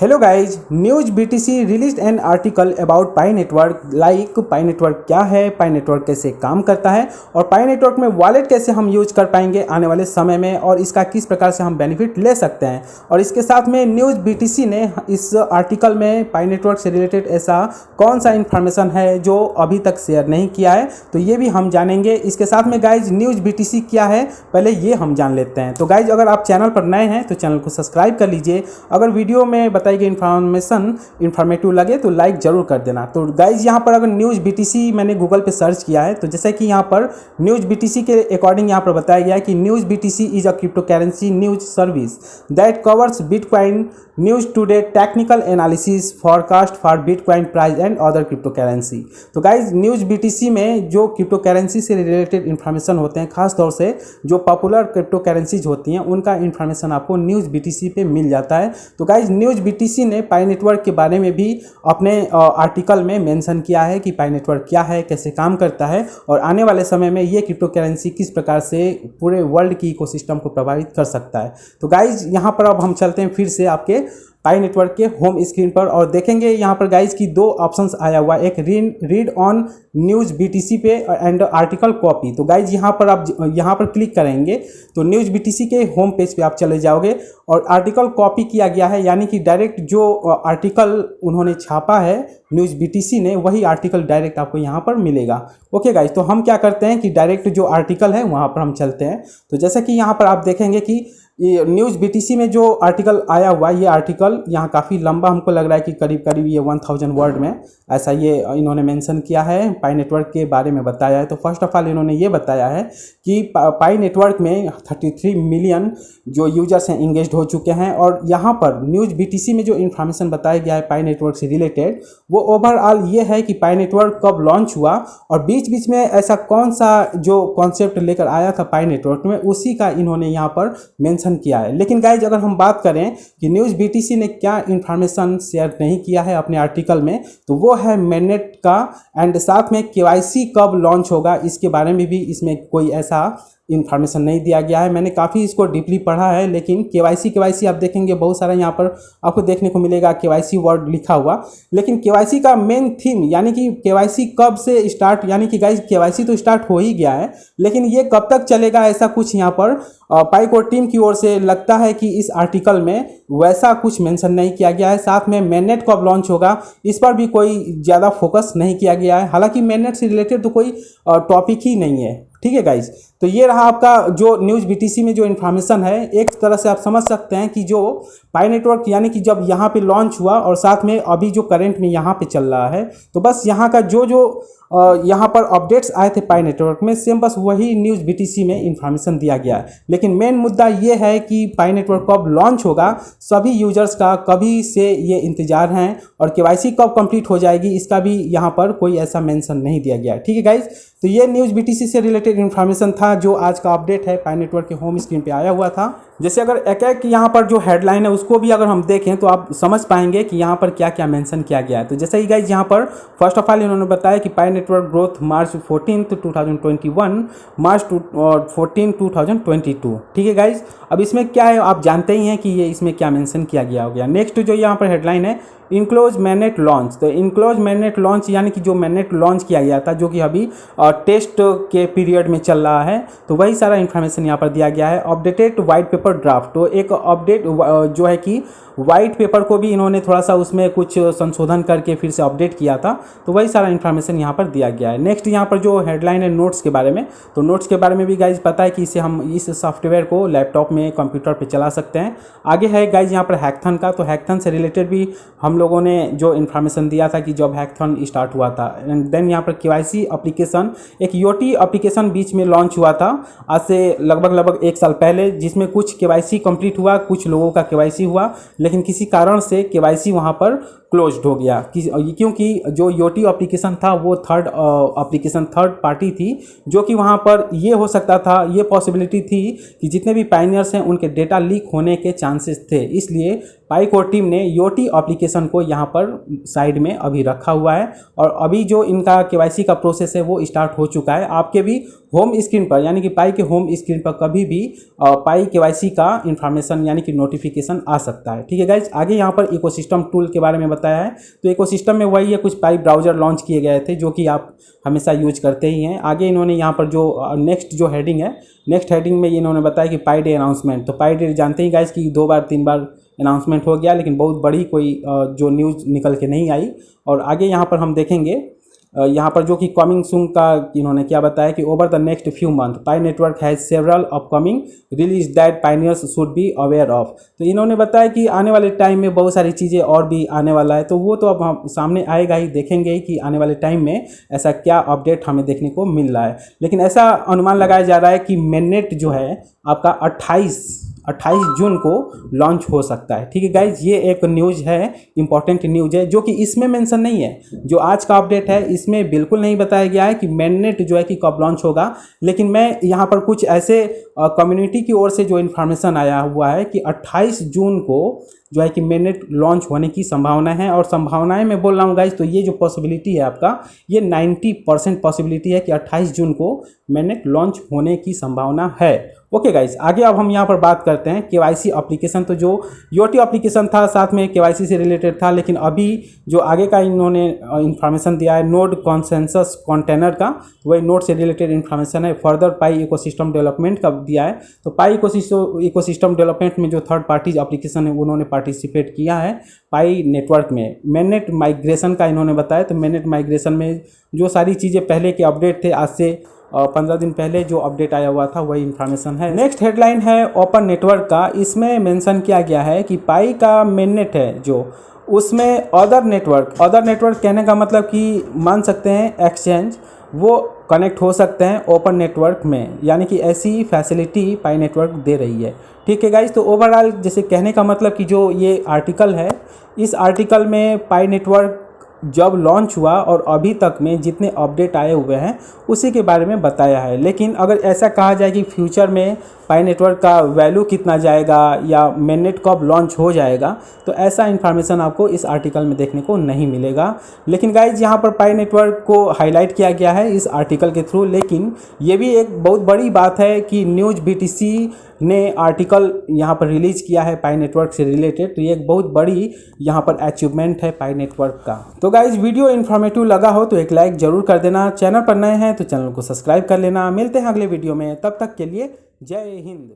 Hello guys, news BTC release an article about pi network. Like pi network क्या है, पाई network कैसे काम करता है और पाई नेटवर्क में वॉलेट कैसे हम यूज कर पाएंगे आने वाले समय में और इसका किस प्रकार से हम बेनिफिट ले सकते हैं। और इसके साथ में न्यूज बीटीसी ने इस आर्टिकल में पाई नेटवर्क से रिलेटेड ऐसा कौन सा इन्फॉर्मेशन है जो अभी तक शेयर नहीं किया है, तो ये भी हम जानेंगे। इसके साथ में गाइज न्यूज बीटीसी क्या है पहले ये हम जान लेते हैं। तो गाइज अगर आप चैनल पर नए हैं तो चैनल को सब्सक्राइब कर लीजिए। अगर वीडियो में बताई गई इन्फॉर्मेशन इन्फॉर्मेटिव लगे तो लाइक जरूर कर देना। तो गाइज यहाँ पर अगर न्यूज बीटीसी मैंने गूगल पे सर्च किया है तो जैसे कि यहाँ पर न्यूज बीटीसी के अकॉर्डिंग यहाँ पर बताया गया है कि news BTC is a crypto currency news service that covers bitcoin news today technical analysis forecast for bitcoin price and other crypto currency. तो गाइज न्यूज बीटीसी में जो क्रिप्टो करेंसी से रिलेटेड इन्फॉर्मेशन होते हैं, खास तौर से जो पॉपुलर क्रिप्टो करेंसीज होती हैं उनका इन्फॉर्मेशन आपको न्यूज बीटीसी पे मिल जाता है। तो गाइज न्यूज बीटीसी ने पाई नेटवर्क के बारे में भी अपने आर्टिकल में मेंशन किया है कि पाई नेटवर्क क्या है, कैसे काम करता है और आने वाले समय में ये क्रिप्टो करेंसी किस प्रकार से पूरे वर्ल्ड की इकोसिस्टम को प्रभावित कर सकता है। तो गाइज यहाँ पर अब हम चलते हैं फिर से आपके पाई नेटवर्क के होम स्क्रीन पर और देखेंगे यहाँ पर गाइज की दो ऑप्शंस आया हुआ है, एक रीड ऑन न्यूज बीटीसी पे एंड आर्टिकल कॉपी। तो गाइज यहाँ पर आप यहाँ पर क्लिक करेंगे तो न्यूज बीटीसी के होम पेज पे आप चले जाओगे और आर्टिकल कॉपी किया गया है, यानी कि डायरेक्ट जो आर्टिकल उन्होंने छापा है न्यूज बीटीसी ने वही आर्टिकल डायरेक्ट आपको यहाँ पर मिलेगा। ओके गाइज, तो हम क्या करते हैं कि डायरेक्ट जो आर्टिकल है वहाँ पर हम चलते हैं। तो जैसे कि यहाँ पर आप देखेंगे कि ये न्यूज़ बीटीसी में जो आर्टिकल आया हुआ है, ये आर्टिकल यहाँ काफ़ी लंबा हमको लग रहा है कि करीब करीब ये 1000 वर्ड में ऐसा ये इन्होंने मेंशन किया है, पाई नेटवर्क के बारे में बताया है। तो फर्स्ट ऑफ ऑल इन्होंने ये बताया है कि पाई नेटवर्क में 33 मिलियन जो यूजर्स हैं इंगेज्ड हो चुके हैं और यहाँ पर न्यूज़ बीटीसी में जो इन्फॉर्मेशन बताया गया है पाई नेटवर्क से रिलेटेड वो ओवरऑल ये है कि पाई नेटवर्क कब लॉन्च हुआ और बीच बीच में ऐसा कौन सा जो कॉन्सेप्ट लेकर आया था पाई नेटवर्क में, उसी का इन्होंने यहाँ पर मेंशन किया है। लेकिन गाइज अगर हम बात करें कि न्यूज़ बीटीसी ने क्या इन्फॉर्मेशन शेयर नहीं किया है अपने आर्टिकल में, तो वो है मेननेट का एंड साथ में केवाईसी कब लॉन्च होगा इसके बारे में भी इसमें कोई ऐसा इन्फॉर्मेशन नहीं दिया गया है। मैंने काफ़ी इसको डीपली पढ़ा है, लेकिन केवाईसी आप देखेंगे बहुत सारा यहाँ पर आपको देखने को मिलेगा केवाईसी वर्ड लिखा हुआ, लेकिन केवाईसी का मेन थीम यानी कि केवाईसी कब से स्टार्ट, यानी कि गाइज केवाईसी तो स्टार्ट हो ही गया है लेकिन ये कब तक चलेगा ऐसा कुछ यहाँ पर पाई कोर टीम की ओर से लगता है कि इस आर्टिकल में वैसा कुछ मेंशन नहीं किया गया है। साथ में मेननेट कब लॉन्च होगा इस पर भी कोई ज़्यादा फोकस नहीं किया गया है, हालांकि मेननेट से रिलेटेड तो कोई टॉपिक ही नहीं है। ठीक है गाइज, तो ये रहा आपका जो न्यूज़ बीटीसी में जो इन्फॉर्मेशन है। एक तरह से आप समझ सकते हैं कि जो पाई नेटवर्क यानी कि जब यहाँ पे लॉन्च हुआ और साथ में अभी जो करंट में यहाँ पे चल रहा है, तो बस यहाँ का जो यहाँ पर अपडेट्स आए थे पाई नेटवर्क में सेम बस वही न्यूज़ बीटीसी में इन्फॉर्मेशन दिया गया है। लेकिन मेन मुद्दा ये है कि पाई नेटवर्क कब लॉन्च होगा, सभी यूजर्स का कभी से ये इंतजार हैं और केवाईसी कब कंप्लीट हो जाएगी इसका भी यहाँ पर कोई ऐसा मेंशन नहीं दिया गया। ठीक है गाइज, तो ये न्यूज़ बीटीसी से रिलेटेड इन्फॉर्मेशन था जो आज का अपडेट है पाई नेटवर्क के होम स्क्रीन पे आया हुआ था। जैसे अगर एक एक यहाँ पर जो हेडलाइन है उसको भी अगर हम देखें तो आप समझ पाएंगे कि यहाँ पर क्या क्या मेंशन किया गया है। तो जैसे ही गाइज यहाँ पर फर्स्ट ऑफ ऑल इन्होंने बताया कि पाई नेटवर्क ग्रोथ मार्च 14 2021 मार्च 14 2022। ठीक है गाइज, अब इसमें क्या है आप जानते ही हैं कि ये इसमें क्या मेंशन किया गया हो गया। नेक्स्ट जो यहाँ पर हेडलाइन है इनक्लोज मैननेट लॉन्च, तो इनक्लोज मैननेट लॉन्च यानी कि जो मैननेट लॉन्च किया गया था जो कि अभी टेस्ट के पीरियड में चल रहा है, तो वही सारा इन्फॉर्मेशन यहाँ पर दिया गया है। अपडेटेड वाइट पेपर ड्राफ्ट, तो एक अपडेट जो है कि वाइट पेपर को भी इन्होंने थोड़ा सा उसमें कुछ संशोधन करके फिर से अपडेट किया था, तो वही सारा इन्फॉर्मेशन यहाँ पर दिया गया है। नेक्स्ट यहाँ पर जो हेडलाइन है नोट्स के बारे में, तो नोट्स के बारे में भी गाइज पता है कि इसे हम इस सॉफ्टवेयर को लैपटॉप में कंप्यूटर पे चला सकते हैं। आगे है गाइज यहाँ पर हैकथन का, तो हैकथन से रिलेटेड भी हम लोगों ने जो इन्फॉर्मेशन दिया था कि जब हैकथन स्टार्ट हुआ था। एंड देन यहाँ पर केवाईसी एप्लीकेशन, एक योटी एप्लीकेशन बीच में लॉन्च हुआ था आज से लगभग 1 साल पहले, जिसमें कुछ केवाईसी कंप्लीट हुआ, कुछ लोगों का केवाईसी हुआ, लेकिन किसी कारण से केवाईसी वहाँ पर क्लोज्ड हो गया क्योंकि जो योटी एप्लीकेशन था वो थर्ड पार्टी थी, जो कि वहाँ पर ये हो सकता था, ये पॉसिबिलिटी थी कि जितने भी पायनियर्स हैं उनके डेटा लीक होने के चांसेस थे। इसलिए पाई कोर टीम ने योटी एप्लीकेशन को यहाँ पर साइड में अभी रखा हुआ है और अभी जो इनका केवाईसी का प्रोसेस है वो स्टार्ट हो चुका है। आपके भी होम स्क्रीन पर यानी कि पाई के होम स्क्रीन पर कभी भी पाई केवाईसी का इंफॉर्मेशन यानी कि नोटिफिकेशन आ सकता है। ठीक है गाइज, आगे यहाँ पर इकोसिस्टम टूल के बारे में बताया है। तो इकोसिस्टम में वही है, कुछ पाई ब्राउज़र लॉन्च किए गए थे जो कि आप हमेशा यूज करते ही हैं। आगे इन्होंने यहाँ पर जो नेक्स्ट जो हेडिंग है, नेक्स्ट हेडिंग में इन्होंने बताया कि पाई डे अनाउंसमेंट। तो पाई डे जानते ही गाइज कि 2 बार 3 बार अनाउंसमेंट हो गया, लेकिन बहुत बड़ी कोई जो न्यूज़ निकल के नहीं आई। और आगे यहाँ पर हम देखेंगे यहाँ पर जो कि कमिंग सून का इन्होंने क्या बताया कि over the next few month pi network has several upcoming release that pioneers should be aware of. तो इन्होंने बताया कि आने वाले टाइम में बहुत सारी चीज़ें और भी आने वाला है, तो वो तो अब हम सामने आएगा ही, देखेंगे ही कि आने वाले टाइम में ऐसा क्या अपडेट हमें देखने को मिल रहा है। लेकिन ऐसा अनुमान लगाया जा रहा है कि मेननेट जो है आपका 28 जून को लॉन्च हो सकता है। ठीक है गाइज, ये एक न्यूज़ है, इंपॉर्टेंट न्यूज़ है, जो कि इसमें मेंशन नहीं है। जो आज का अपडेट है इसमें बिल्कुल नहीं बताया गया है कि मेननेट जो है कि कब लॉन्च होगा। लेकिन मैं यहाँ पर कुछ ऐसे कम्युनिटी की ओर से जो इन्फॉर्मेशन आया हुआ है कि 28 जून को जो है कि मेननेट लॉन्च होने की संभावना है। और संभावनाएं मैं बोल रहा हूँ गाइज, तो ये जो पॉसिबिलिटी है आपका, ये 90% पॉसिबिलिटी है कि 28 जून को मेननेट लॉन्च होने की संभावना है। ओके गाइज, आगे अब हम यहाँ पर बात करते हैं केवाईसी एप्लीकेशन। तो जो योटी एप्लीकेशन था साथ में केवाईसी से रिलेटेड था, लेकिन अभी जो आगे का इन्होंने इन्फॉर्मेशन दिया है नोड कॉन्सेंसस कंटेनर का, वही नोड से रिलेटेड इन्फॉर्मेशन है। फर्दर पाई इकोसिस्टम डेवलपमेंट का दिया है। तो पाई इकोसिस्टम डेवलपमेंट में जो थर्ड पार्टीज एप्लीकेशन है उन्होंने पार्टिसिपेट किया है पाई नेटवर्क में। मेननेट माइग्रेशन का इन्होंने बताया। तो मेननेट माइग्रेशन में जो सारी चीज़ें पहले के अपडेट थे, आज से 15 दिन पहले जो अपडेट आया हुआ था वही इन्फॉर्मेशन है। नेक्स्ट हेडलाइन है ओपन नेटवर्क का। इसमें मेंशन किया गया है कि पाई का मेननेट है जो, उसमें अदर नेटवर्क कहने का मतलब कि मान सकते हैं एक्सचेंज, वो कनेक्ट हो सकते हैं ओपन नेटवर्क में, यानी कि ऐसी फैसिलिटी पाई नेटवर्क दे रही है। ठीक है गाइज, तो ओवरऑल जैसे कहने का मतलब कि जो ये आर्टिकल है, इस आर्टिकल में पाई नेटवर्क जब लॉन्च हुआ और अभी तक में जितने अपडेट आए हुए हैं उसी के बारे में बताया है। लेकिन अगर ऐसा कहा जाए कि फ्यूचर में पाई नेटवर्क का वैल्यू कितना जाएगा या मेननेट कब लॉन्च हो जाएगा, तो ऐसा इन्फॉर्मेशन आपको इस आर्टिकल में देखने को नहीं मिलेगा। लेकिन गाइज यहाँ पर पाई नेटवर्क को हाईलाइट किया गया है इस आर्टिकल के थ्रू। लेकिन ये भी एक बहुत बड़ी बात है कि न्यूज़ BTC ने आर्टिकल यहाँ पर रिलीज किया है पाई नेटवर्क से रिलेटेड। तो ये एक बहुत बड़ी यहाँ पर अचीवमेंट है पाई नेटवर्क का। तो गाइज वीडियो इन्फॉर्मेटिव लगा हो तो एक लाइक जरूर कर देना। चैनल पर नए हैं तो चैनल को सब्सक्राइब कर लेना। मिलते हैं अगले वीडियो में, तब तक के लिए जय हिंद।